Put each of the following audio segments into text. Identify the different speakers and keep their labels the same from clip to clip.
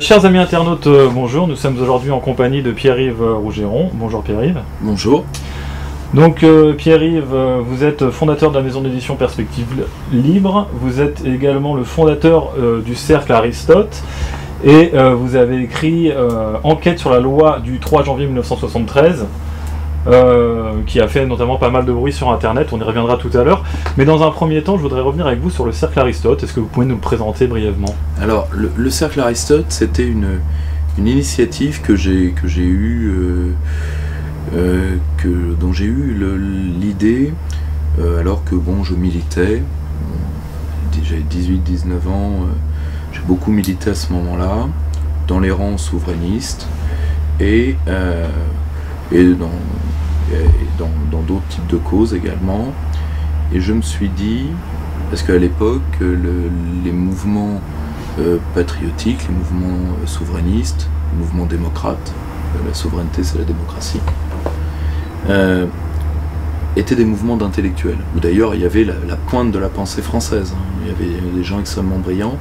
Speaker 1: Chers amis internautes, bonjour, nous sommes aujourd'hui en compagnie de Pierre-Yves Rougeron. Bonjour Pierre-Yves.
Speaker 2: Bonjour.
Speaker 1: Donc Pierre-Yves, vous êtes fondateur de la maison d'édition Perspective Libre, vous êtes également le fondateur du Cercle Aristote, et vous avez écrit Enquête sur la loi du 3 janvier 1973, qui a fait notamment pas mal de bruit sur internet, on y reviendra tout à l'heure. Mais dans un premier temps, je voudrais revenir avec vous sur le Cercle Aristote. Est-ce que vous pouvez nous le présenter brièvement?
Speaker 2: Alors, le Cercle Aristote, c'était une initiative que j'ai eue, dont j'ai eu l'idée alors que bon, je militais, j'avais 18-19 ans, j'ai beaucoup milité à ce moment-là, dans les rangs souverainistes, et dans d'autres types de causes également. Et je me suis dit, parce qu'à l'époque, les mouvements patriotiques, les mouvements souverainistes, les mouvements démocrates, la souveraineté c'est la démocratie, étaient des mouvements d'intellectuels, où d'ailleurs il y avait la pointe de la pensée française, hein. Il y avait des gens extrêmement brillants,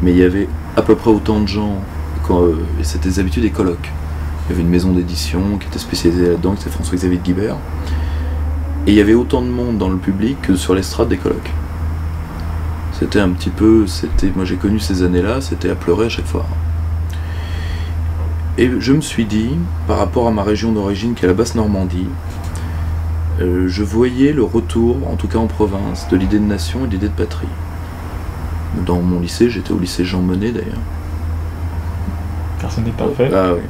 Speaker 2: mais il y avait à peu près autant de gens, et c'était des habitudes des colloques. Il y avait une maison d'édition qui était spécialisée là-dedans, c'était François-Xavier de Guibert. Et il y avait autant de monde dans le public que sur l'estrade des colloques. C'était un petit peu... moi j'ai connu ces années-là, c'était à pleurer à chaque fois. Et je me suis dit, par rapport à ma région d'origine qui est la Basse-Normandie, je voyais le retour, en tout cas en province, de l'idée de nation et de l'idée de patrie. Dans mon lycée, j'étais au lycée Jean Monnet d'ailleurs.
Speaker 1: Personne n'est parfait.
Speaker 2: Ah oui.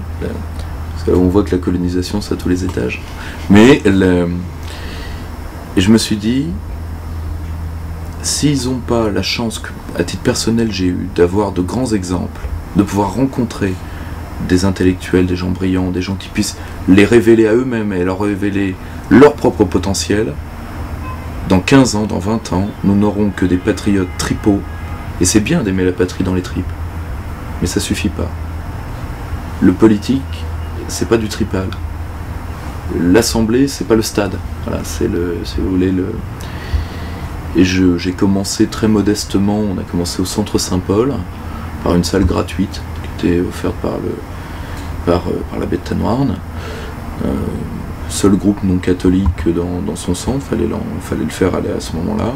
Speaker 2: On voit que la colonisation, c'est à tous les étages. Mais et je me suis dit, s'ils n'ont pas la chance que, à titre personnel, j'ai eu d'avoir de grands exemples, de pouvoir rencontrer des intellectuels, des gens brillants, des gens qui puissent les révéler à eux-mêmes et leur révéler leur propre potentiel, dans 15 ans, dans 20 ans, nous n'aurons que des patriotes tripots. Et c'est bien d'aimer la patrie dans les tripes, mais ça suffit pas. Le politique, c'est pas du tripal. L'Assemblée, c'est pas le stade. Voilà, si vous voulez, Et j'ai commencé très modestement, on a commencé au Centre Saint-Paul, par une salle gratuite, qui était offerte par l'abbé de Tanoirne. Seul groupe non catholique dans son centre, fallait le faire aller à ce moment-là.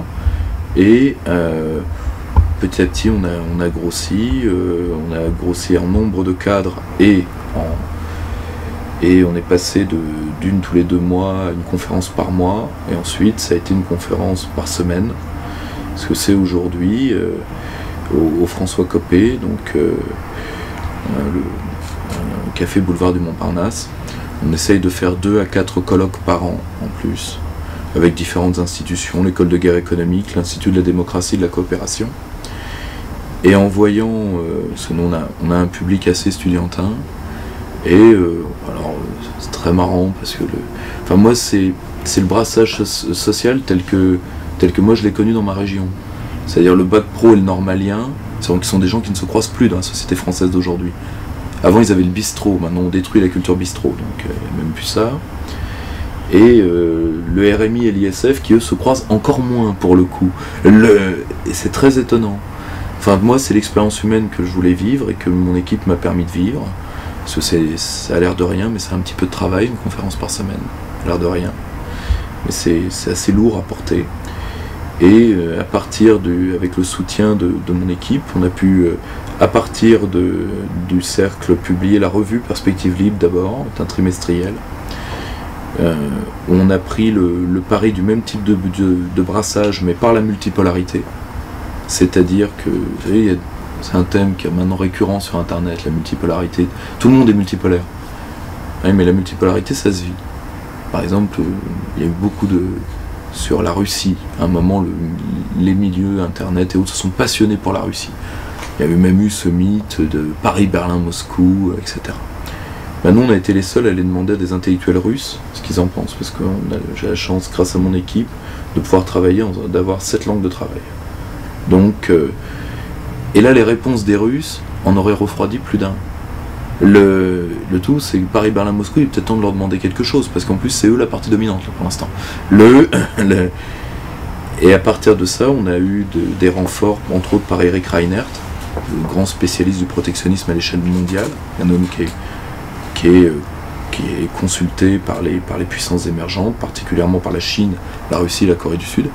Speaker 2: Et petit à petit, on a grossi en nombre de cadres et on est passé d'une tous les 2 mois à une conférence par mois, et ensuite ça a été une conférence par semaine, ce que c'est aujourd'hui au François Copé, donc le café boulevard du Montparnasse. On essaye de faire 2 à 4 colloques par an en plus, avec différentes institutions, l'école de guerre économique, l'Institut de la démocratie et de la coopération. Et en voyant, parce que nous on a un public assez estudiantin, et alors c'est très marrant parce que moi c'est le brassage social tel que moi je l'ai connu dans ma région. C'est-à-dire le bac pro et le normalien, qui sont des gens qui ne se croisent plus dans la société française d'aujourd'hui. Avant ils avaient le bistrot, maintenant on détruit la culture bistrot, donc il n'y a même plus ça. Et le RMI et l'ISF qui eux se croisent encore moins pour le coup. Et c'est très étonnant. Enfin moi c'est l'expérience humaine que je voulais vivre et que mon équipe m'a permis de vivre. Parce que ça a l'air de rien, mais c'est un petit peu de travail, une conférence par semaine. Ça a l'air de rien. Mais c'est assez lourd à porter. Et à partir avec le soutien de mon équipe, on a pu, à partir du cercle, publier la revue Perspective Libre d'abord, un trimestriel. On a pris le pari du même type de brassage, mais par la multipolarité. C'est-à-dire que, vous savez, c'est un thème qui est maintenant récurrent sur internet, la multipolarité. Tout le monde est multipolaire. Oui, mais la multipolarité, ça se vit. Par exemple, il y a eu beaucoup sur la Russie. À un moment, les milieux internet et autres se sont passionnés pour la Russie. Il y avait même eu ce mythe de Paris, Berlin, Moscou, etc. Nous, on a été les seuls à aller demander à des intellectuels russes ce qu'ils en pensent, parce que j'ai la chance, grâce à mon équipe, de pouvoir travailler, d'avoir 7 langues de travail. Donc, et là, les réponses des Russes en auraient refroidi plus d'un. Le tout, c'est que Paris-Berlin-Moscou, il est peut-être temps de leur demander quelque chose, parce qu'en plus, c'est eux la partie dominante là, pour l'instant. Et à partir de ça, on a eu des renforts, entre autres par Eric Reinert, le grand spécialiste du protectionnisme à l'échelle mondiale, un homme qui est consulté par les puissances émergentes, particulièrement par la Chine, la Russie et la Corée du Sud.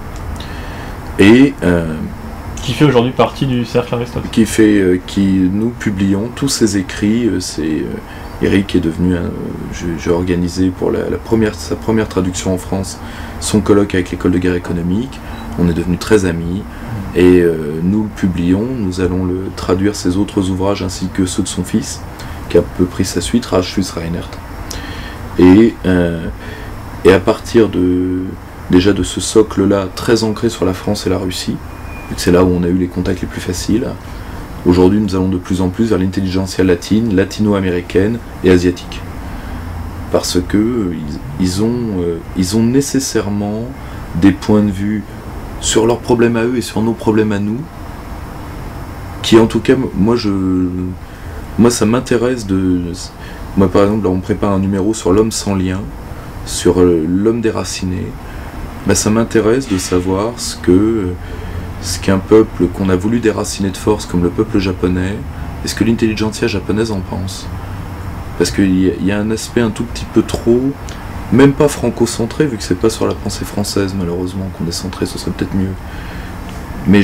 Speaker 2: Et
Speaker 1: qui fait aujourd'hui partie du cercle Aristote.
Speaker 2: Nous publions tous ses écrits. Eric est devenu, j'ai organisé pour sa première traduction en France, son colloque avec l'école de guerre économique. On est devenus très amis et nous le publions. Nous allons le traduire ses autres ouvrages ainsi que ceux de son fils, qui a peu pris sa suite, Rachus Reinert. Et à partir déjà de ce socle-là, très ancré sur la France et la Russie, vu que c'est là où on a eu les contacts les plus faciles, aujourd'hui nous allons de plus en plus vers l'intelligentsia latine, latino-américaine et asiatique. Parce que ils ont nécessairement des points de vue sur leurs problèmes à eux et sur nos problèmes à nous, qui en tout cas, moi ça m'intéresse Moi par exemple, là, on prépare un numéro sur l'homme sans lien, sur l'homme déraciné. Ça m'intéresse de savoir ce qu'un peuple qu'on a voulu déraciner de force, comme le peuple japonais, et ce que l'intelligentsia japonaise en pense. Parce qu'il y a un aspect un tout petit peu trop, même pas franco-centré, vu que c'est pas sur la pensée française malheureusement qu'on est centré, ce serait peut-être mieux. Mais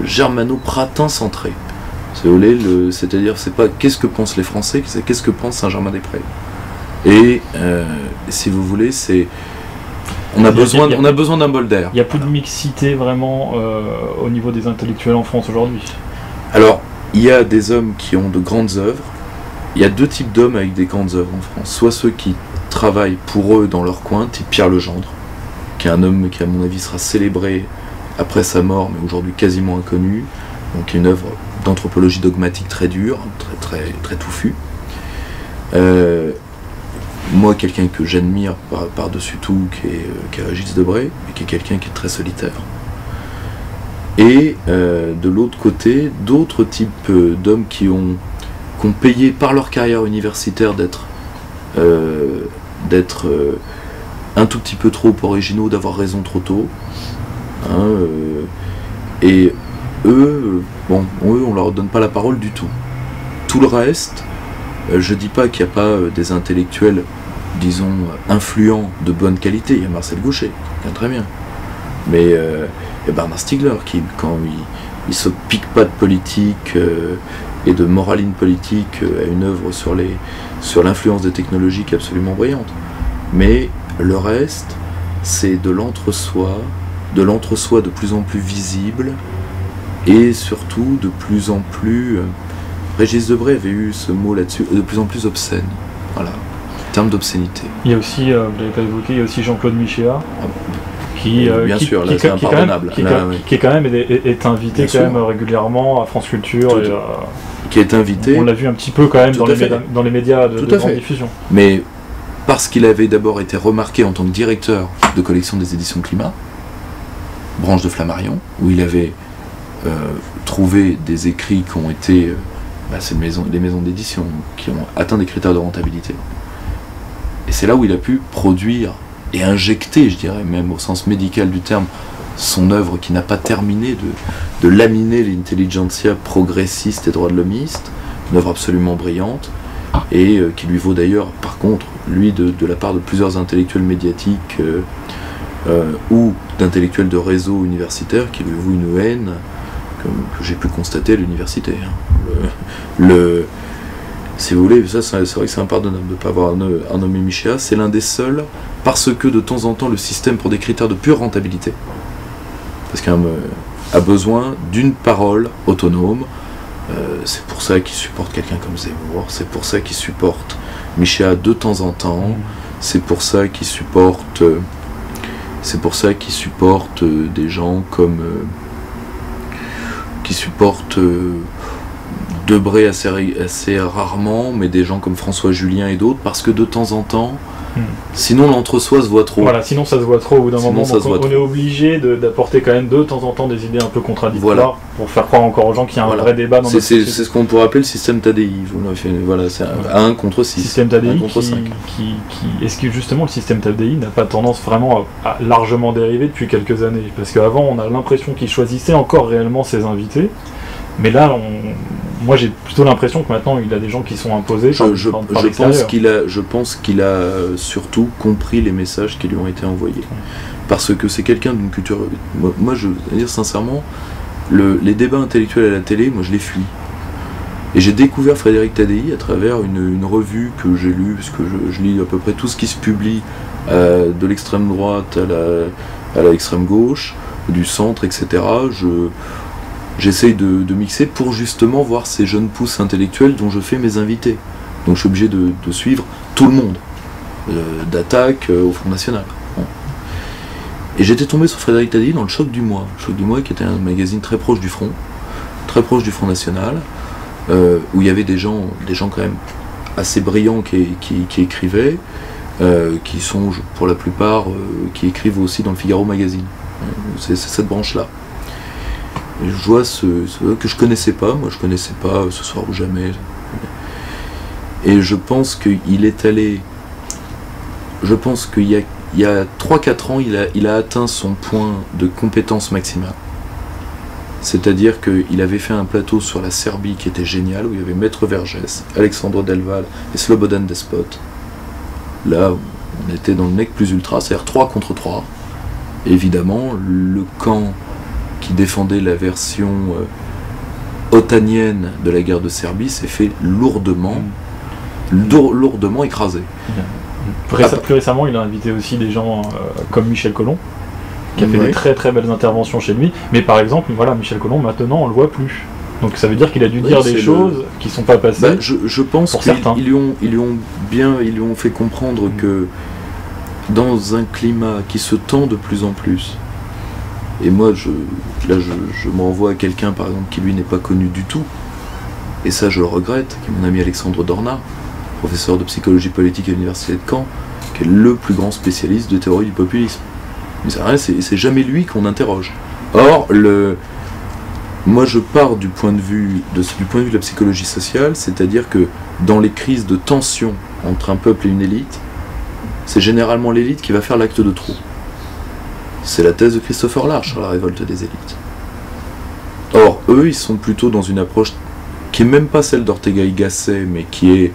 Speaker 2: germano-pratin centré. C'est-à-dire, c'est pas qu'est-ce que pensent les Français, c'est qu'est-ce que pense Saint-Germain-des-Prés. Et si vous voulez, on a besoin d'un bol d'air.
Speaker 1: Il n'y a plus de mixité vraiment au niveau des intellectuels en France aujourd'hui.
Speaker 2: Alors, il y a des hommes qui ont de grandes œuvres. Il y a deux types d'hommes avec des grandes œuvres en France. Soit ceux qui travaillent pour eux dans leur coin, type Pierre Legendre, qui est un homme qui, à mon avis, sera célébré après sa mort, mais aujourd'hui quasiment inconnu. Donc, une œuvre d'anthropologie dogmatique très dure, très, très, très touffue. Moi, quelqu'un que j'admire par-dessus tout, qui est Régis Debray, et qui est quelqu'un qui est très solitaire. Et de l'autre côté, d'autres types d'hommes qui ont payé par leur carrière universitaire d'être un tout petit peu trop originaux, d'avoir raison trop tôt. Et eux, on leur donne pas la parole du tout. Tout le reste, je dis pas qu'il n'y a pas des intellectuels, disons, influents de bonne qualité. Il y a Marcel Gauchet, très bien. Mais il y a Bernard Stiegler, qui, quand il se pique pas de politique et de moraline politique, a une œuvre sur l'influence des technologies qui est absolument brillante. Mais le reste, c'est de l'entre-soi de plus en plus visible, et surtout de plus en plus... Régis Debray avait eu ce mot là-dessus, de plus en plus obscène. Voilà, en termes d'obscénité.
Speaker 1: Il y a aussi, vous l'avez pas évoqué, il y a aussi Jean-Claude Michéa, qui est quand même est invité quand même régulièrement à France Culture.
Speaker 2: Qui est invité.
Speaker 1: On l'a vu un petit peu quand même dans les médias de grande diffusion.
Speaker 2: Mais parce qu'il avait d'abord été remarqué en tant que directeur de collection des éditions Climat, branche de Flammarion, où il avait trouvé des écrits qui ont été... c'est les maisons d'édition qui ont atteint des critères de rentabilité. Et c'est là où il a pu produire et injecter, je dirais même au sens médical du terme, son œuvre qui n'a pas terminé de laminer l'intelligentsia progressiste et droit de l'homiste, une œuvre absolument brillante, et qui lui vaut d'ailleurs, par contre, lui, de la part de plusieurs intellectuels médiatiques ou d'intellectuels de réseau universitaire, qui lui vaut une haine que j'ai pu constater à l'université. Si vous voulez, ça c'est vrai que c'est impardonnable de ne pas avoir nommé Michéa. C'est l'un des seuls, parce que de temps en temps le système, pour des critères de pure rentabilité, parce qu'un a besoin d'une parole autonome. C'est pour ça qu'il supporte quelqu'un comme Zemmour, c'est pour ça qu'il supporte Michéa de temps en temps, c'est pour ça qu'il supporte des gens comme qui supportent Debray assez rarement, mais des gens comme François Julien et d'autres, parce que de temps en temps, Sinon l'entre-soi se voit trop.
Speaker 1: Voilà, sinon ça se voit trop au bout d'un moment.
Speaker 2: Ça se voit
Speaker 1: on est obligé d'apporter quand même de temps en temps des idées un peu contradictoires pour faire croire encore aux gens qu'il y a un vrai débat dans notre société.
Speaker 2: C'est ce qu'on pourrait appeler le système TADI. Voilà, c'est 1 contre 6.
Speaker 1: Système TADI
Speaker 2: 1 contre 5.
Speaker 1: Est-ce que justement le système TADI n'a pas tendance vraiment à largement dériver depuis quelques années? Parce qu'avant on a l'impression qu'il choisissait encore réellement ses invités, mais là moi j'ai plutôt l'impression que maintenant il a des gens qui sont imposés par l'extérieur.
Speaker 2: Je pense qu'il a surtout compris les messages qui lui ont été envoyés. Parce que c'est quelqu'un d'une culture... Moi je veux dire sincèrement, les débats intellectuels à la télé, moi je les fuis. Et j'ai découvert Frédéric Tadei à travers une revue que j'ai lue, parce que je lis à peu près tout ce qui se publie de l'extrême droite à l'extrême gauche, du centre, etc. J'essaye de mixer pour justement voir ces jeunes pousses intellectuelles dont je fais mes invités. Donc je suis obligé de suivre tout le monde, d'Attaque au Front National. Bon. Et j'étais tombé sur Frédéric Tadei dans le Choc du Mois. Le Choc du Mois qui était un magazine très proche du Front National, où il y avait des gens quand même assez brillants qui écrivaient, qui sont pour la plupart, qui écrivent aussi dans le Figaro Magazine. C'est cette branche-là. Et je vois que je connaissais pas, Ce soir ou jamais. Et je pense qu'il est allé. Je pense qu'il y a 3-4 ans, il a atteint son point de compétence maximale. C'est-à-dire qu'il avait fait un plateau sur la Serbie qui était génial, où il y avait Maître Vergès, Alexandre Delval et Slobodan Despot. Là, on était dans le nec plus ultra, c'est-à-dire 3 contre 3. Et évidemment, le camp qui défendait la version otanienne de la guerre de Serbie s'est fait lourdement écrasé.
Speaker 1: Plus récemment, il a invité aussi des gens comme Michel Collomb, qui a fait des très très belles interventions chez lui. Mais par exemple, voilà, Michel Collomb, maintenant, on le voit plus. Donc ça veut dire qu'il a dû dire des choses qui ne sont pas passées.
Speaker 2: Je pense qu'ils lui ont fait comprendre que dans un climat qui se tend de plus en plus, et moi, je m'envoie à quelqu'un, par exemple, qui lui n'est pas connu du tout, et ça je le regrette, qui est mon ami Alexandre Dorna, professeur de psychologie politique à l'université de Caen, qui est le plus grand spécialiste de théorie du populisme. Mais c'est jamais lui qu'on interroge. Or, moi je pars du point de vue de la psychologie sociale, c'est-à-dire que dans les crises de tension entre un peuple et une élite, c'est généralement l'élite qui va faire l'acte de trop. C'est la thèse de Christopher Larche sur la révolte des élites. Or, eux, ils sont plutôt dans une approche qui n'est même pas celle d'Ortega y Gasset, mais qui est,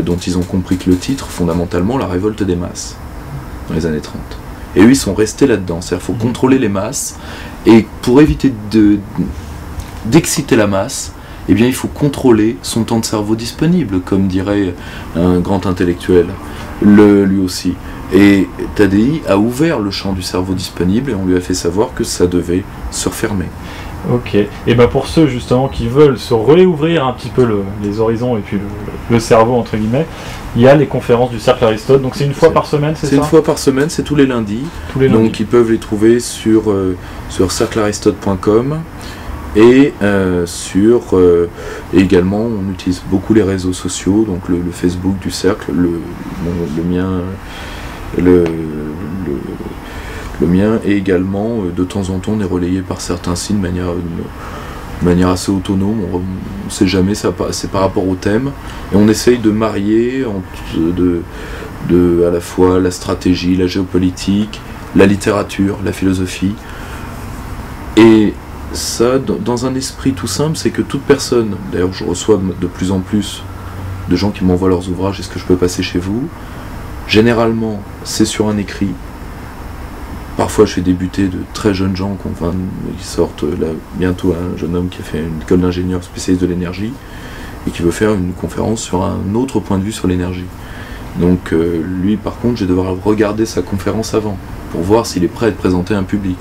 Speaker 2: dont ils ont compris que le titre, fondamentalement, la révolte des masses, dans les années 30. Et eux, ils sont restés là-dedans. C'est-à-dire qu'il faut contrôler les masses, et pour éviter d'exciter la masse, eh bien, il faut contrôler son temps de cerveau disponible, comme dirait un grand intellectuel, lui aussi. Et Tadei a ouvert le champ du cerveau disponible et on lui a fait savoir que ça devait se refermer.
Speaker 1: Ok. Et ben pour ceux justement qui veulent se réouvrir un petit peu les horizons et puis le cerveau entre guillemets, il y a les conférences du Cercle Aristote. Donc c'est une fois par semaine, c'est ça? C'est une fois
Speaker 2: par semaine, c'est tous les lundis. Donc ils peuvent les trouver sur cerclearistote.com et également on utilise beaucoup les réseaux sociaux, donc le Facebook du Cercle, le mien. Le mien est également de temps en temps on est relayé par certains sites de manière assez autonome, on ne sait jamais, c'est par rapport au thème, et on essaye de marier à la fois la stratégie, la géopolitique, la littérature, la philosophie, et ça dans un esprit tout simple, c'est que toute personne, d'ailleurs je reçois de plus en plus de gens qui m'envoient leurs ouvrages, est-ce que je peux passer chez vous? Généralement, c'est sur un écrit. Parfois, je fais débuter de très jeunes gens qui sortent là, bientôt un jeune homme qui a fait une école d'ingénieur spécialiste de l'énergie et qui veut faire une conférence sur un autre point de vue sur l'énergie. Donc, lui, par contre, je vais devoir regarder sa conférence avant pour voir s'il est prêt à être présenté à un public,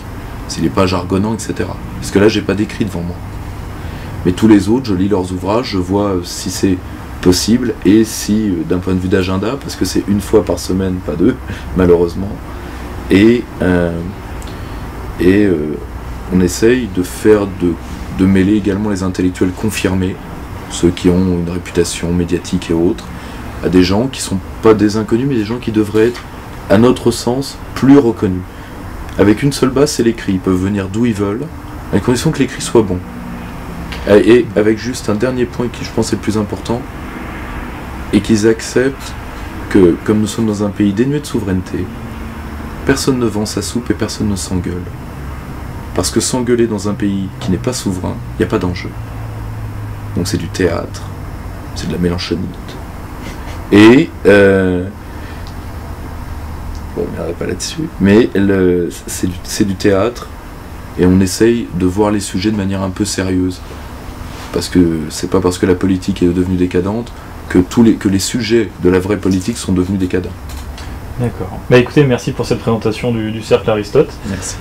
Speaker 2: s'il n'est pas jargonnant, etc. Parce que là, j'ai pas d'écrit devant moi. Mais tous les autres, je lis leurs ouvrages, je vois si c'est possible et si d'un point de vue d'agenda, parce que c'est une fois par semaine, pas deux malheureusement, et on essaye de mêler également les intellectuels confirmés, ceux qui ont une réputation médiatique et autres, à des gens qui sont pas des inconnus, mais des gens qui devraient être, à notre sens, plus reconnus. Avec une seule base, c'est l'écrit. Ils peuvent venir d'où ils veulent, à condition que l'écrit soit bon. Et avec juste un dernier point qui, je pense, est le plus important, et qu'ils acceptent que, comme nous sommes dans un pays dénué de souveraineté, personne ne vend sa soupe et personne ne s'engueule. Parce que s'engueuler dans un pays qui n'est pas souverain, il n'y a pas d'enjeu. Donc c'est du théâtre, c'est de la mélanchonite. Et, bon, on n'irait pas là-dessus, mais c'est du théâtre, et on essaye de voir les sujets de manière un peu sérieuse. Parce que c'est pas parce que la politique est devenue décadente que les sujets de la vraie politique sont devenus décadents.
Speaker 1: D'accord. Bah écoutez, merci pour cette présentation du Cercle Aristote.
Speaker 2: Merci.